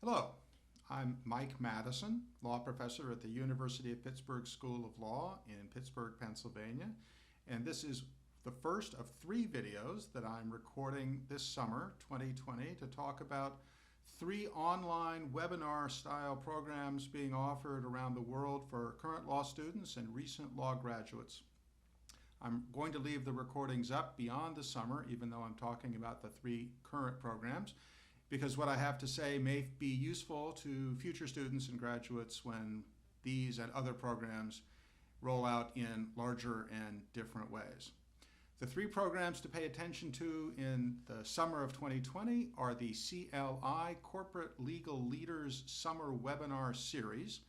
Hello, I'm Mike Madison, law professor at the University of Pittsburgh School of Law in Pittsburgh, Pennsylvania, and this is the first of 3 videos that I'm recording this summer, 2020, to talk about 3 online webinar-style programs being offered around the world for current law students and recent law graduates. I'm going to leave the recordings up beyond the summer, even though I'm talking about the 3 current programs, because what I have to say may be useful to future students and graduates when these and other programs roll out in larger and different ways. The 3 programs to pay attention to in the summer of 2020 are the CLI Corporate Legal Leaders Summer Webinar Series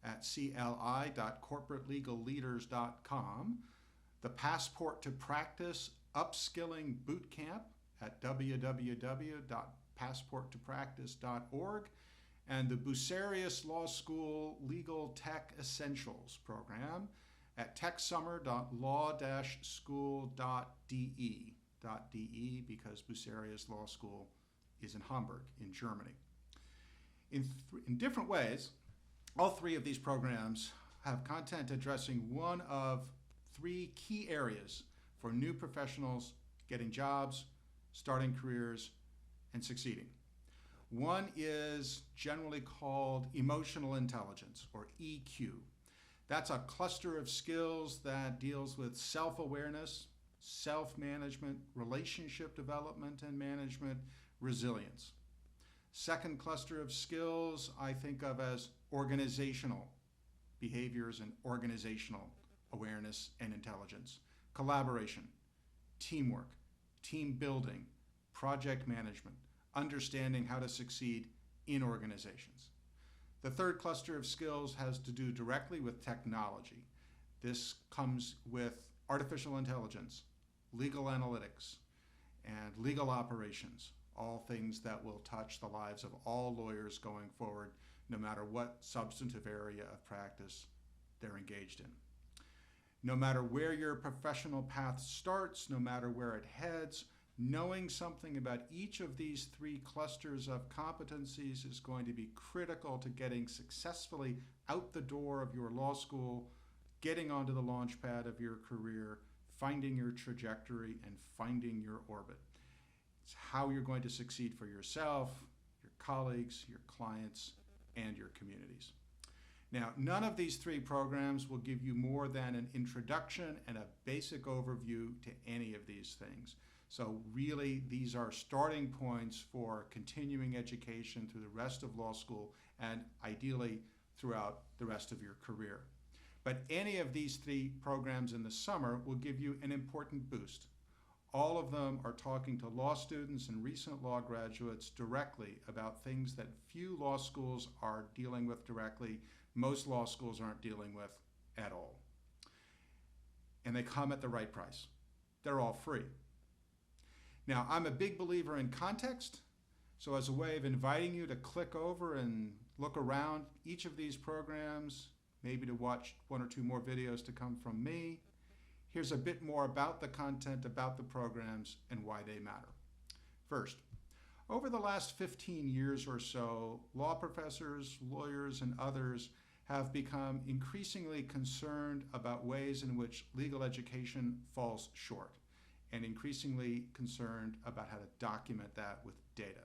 at cli.corporatelegalleaders.com, the Passport to Practice Upskilling Bootcamp at www.passporttopractice.org, and the Bucerius Law School Legal Tech Essentials program at techsummer.law-school.de, because Bucerius Law School is in Hamburg, in Germany. In different ways, all 3 of these programs have content addressing one of 3 key areas for new professionals getting jobs, starting careers, and succeeding. One is generally called emotional intelligence, or EQ. That's a cluster of skills that deals with self-awareness, self-management, relationship development and management, resilience. Second cluster of skills I think of as organizational behaviors and organizational awareness and intelligence, collaboration, teamwork, team building, project management, understanding how to succeed in organizations. The third cluster of skills has to do directly with technology. This comes with artificial intelligence, legal analytics, and legal operations, all things that will touch the lives of all lawyers going forward, no matter what substantive area of practice they're engaged in. No matter where your professional path starts, no matter where it heads, knowing something about each of these 3 clusters of competencies is going to be critical to getting successfully out the door of your law school, getting onto the launch pad of your career, finding your trajectory, and finding your orbit. It's how you're going to succeed for yourself, your colleagues, your clients, and your communities. Now, none of these 3 programs will give you more than an introduction and a basic overview to any of these things. So really, these are starting points for continuing education through the rest of law school and ideally throughout the rest of your career. But any of these 3 programs in the summer will give you an important boost. All of them are talking to law students and recent law graduates directly about things that few law schools are dealing with directly, most law schools aren't dealing with at all. And they come at the right price. They're all free. Now, I'm a big believer in context, so as a way of inviting you to click over and look around each of these programs, maybe to watch 1 or 2 more videos to come from me, here's a bit more about the content, about the programs, and why they matter. First, over the last 15 years or so, law professors, lawyers, and others have become increasingly concerned about ways in which legal education falls short, and increasingly concerned about how to document that with data.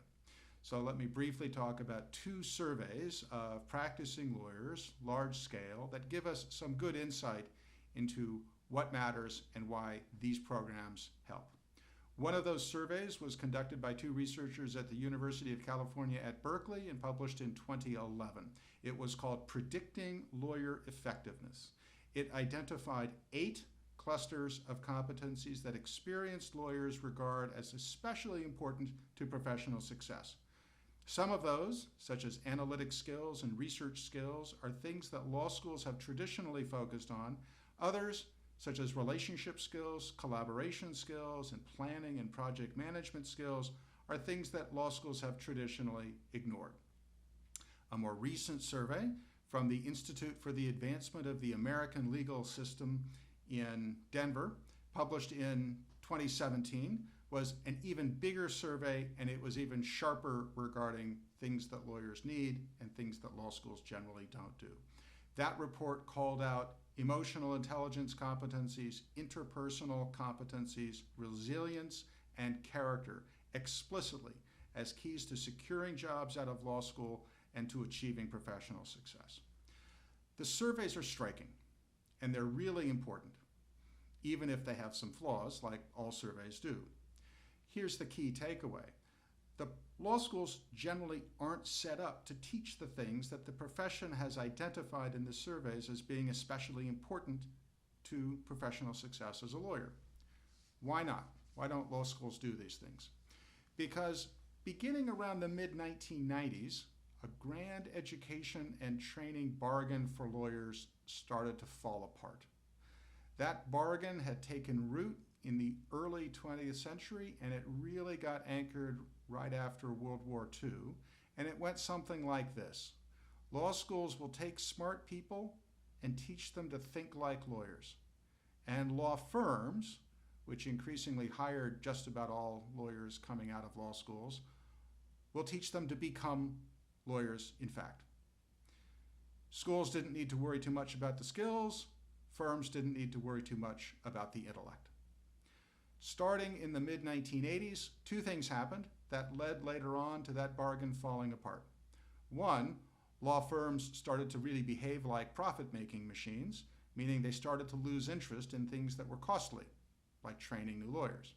So let me briefly talk about 2 surveys of practicing lawyers, large scale, that give us some good insight into what matters and why these programs help. One of those surveys was conducted by 2 researchers at the University of California at Berkeley and published in 2011. It was called Predicting Lawyer Effectiveness. It identified 8 clusters of competencies that experienced lawyers regard as especially important to professional success. Some of those, such as analytic skills and research skills, are things that law schools have traditionally focused on. Others, such as relationship skills, collaboration skills, and planning and project management skills, are things that law schools have traditionally ignored. A more recent survey from the Institute for the Advancement of the American Legal System in Denver, published in 2017, was an even bigger survey, and it was even sharper regarding things that lawyers need and things that law schools generally don't do. That report called out emotional intelligence competencies, interpersonal competencies, resilience, and character explicitly as keys to securing jobs out of law school and to achieving professional success. The surveys are striking, and they're really important, even if they have some flaws, like all surveys do. Here's the key takeaway. The law schools generally aren't set up to teach the things that the profession has identified in the surveys as being especially important to professional success as a lawyer. Why not? Why don't law schools do these things? Because beginning around the mid-1990s, a grand education and training bargain for lawyers started to fall apart. That bargain had taken root in the early 20th century, and it really got anchored right after World War II, and it went something like this. Law schools will take smart people and teach them to think like lawyers. And law firms, which increasingly hired just about all lawyers coming out of law schools, will teach them to become lawyers in fact. Schools didn't need to worry too much about the skills. Firms didn't need to worry too much about the intellect. Starting in the mid-1980s, two things happened that led later on to that bargain falling apart. One, law firms started to really behave like profit-making machines, meaning they started to lose interest in things that were costly, like training new lawyers.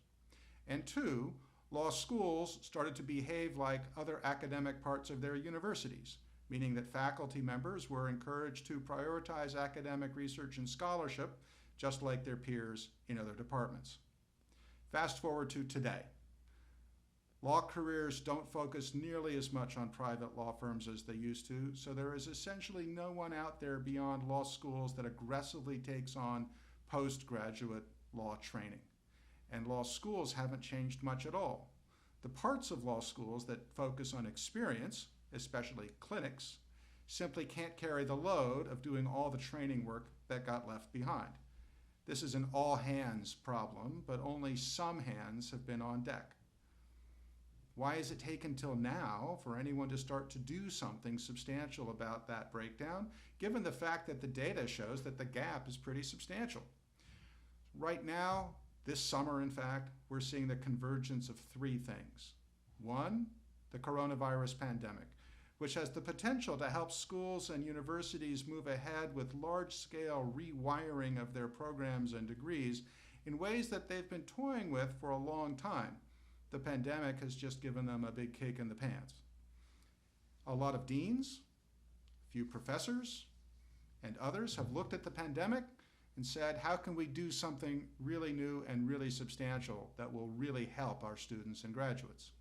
And two, law schools started to behave like other academic parts of their universities, meaning that faculty members were encouraged to prioritize academic research and scholarship, just like their peers in other departments. Fast forward to today. Law careers don't focus nearly as much on private law firms as they used to, so there is essentially no one out there beyond law schools that aggressively takes on postgraduate law training. And law schools haven't changed much at all. The parts of law schools that focus on experience, especially clinics, simply can't carry the load of doing all the training work that got left behind. This is an all-hands problem, but only some hands have been on deck. Why has it taken till now for anyone to start to do something substantial about that breakdown, given the fact that the data shows that the gap is pretty substantial? Right now, this summer, in fact, we're seeing the convergence of three things. One, the coronavirus pandemic, which has the potential to help schools and universities move ahead with large-scale rewiring of their programs and degrees in ways that they've been toying with for a long time. The pandemic has just given them a big kick in the pants. A lot of deans, a few professors, and others have looked at the pandemic and said, how can we do something really new and really substantial that will really help our students and graduates?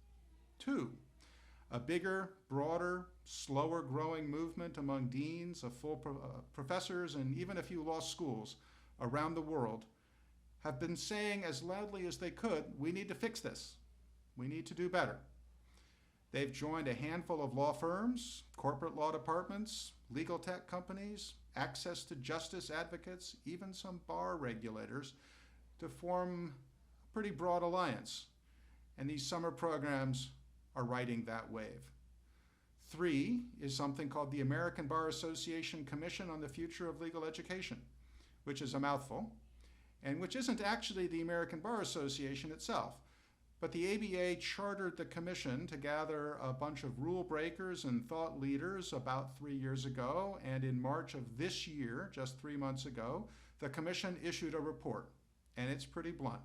Two, a bigger, broader, slower growing movement among deans of full professors and even a few law schools around the world have been saying as loudly as they could, we need to fix this. We need to do better. They've joined a handful of law firms, corporate law departments, legal tech companies, access to justice advocates, even some bar regulators, to form a pretty broad alliance. And these summer programs are riding that wave. Three is something called the American Bar Association Commission on the Future of Legal Education, which is a mouthful, and which isn't actually the American Bar Association itself. But the ABA chartered the commission to gather a bunch of rule breakers and thought leaders about 3 years ago, and in March of this year, just 3 months ago, the commission issued a report, and it's pretty blunt,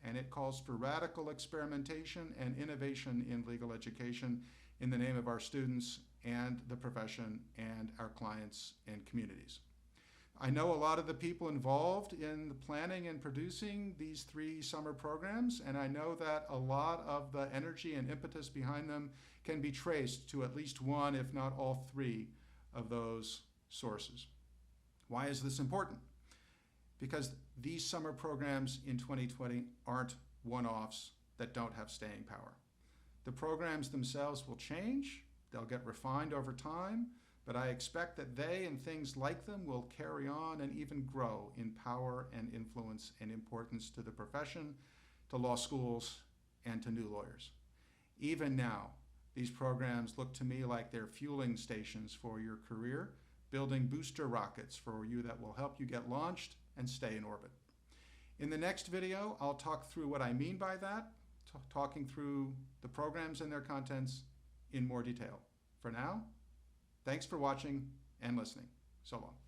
and it calls for radical experimentation and innovation in legal education in the name of our students and the profession and our clients and communities. I know a lot of the people involved in the planning and producing these 3 summer programs, and I know that a lot of the energy and impetus behind them can be traced to at least one, if not all 3, of those sources. Why is this important? Because these summer programs in 2020 aren't one-offs that don't have staying power. The programs themselves will change, they'll get refined over time, but I expect that they and things like them will carry on and even grow in power and influence and importance to the profession, to law schools, and to new lawyers. Even now, these programs look to me like they're fueling stations for your career, building booster rockets for you that will help you get launched and stay in orbit. In the next video, I'll talk through what I mean by that, talking through the programs and their contents in more detail. For now, thanks for watching and listening. So long.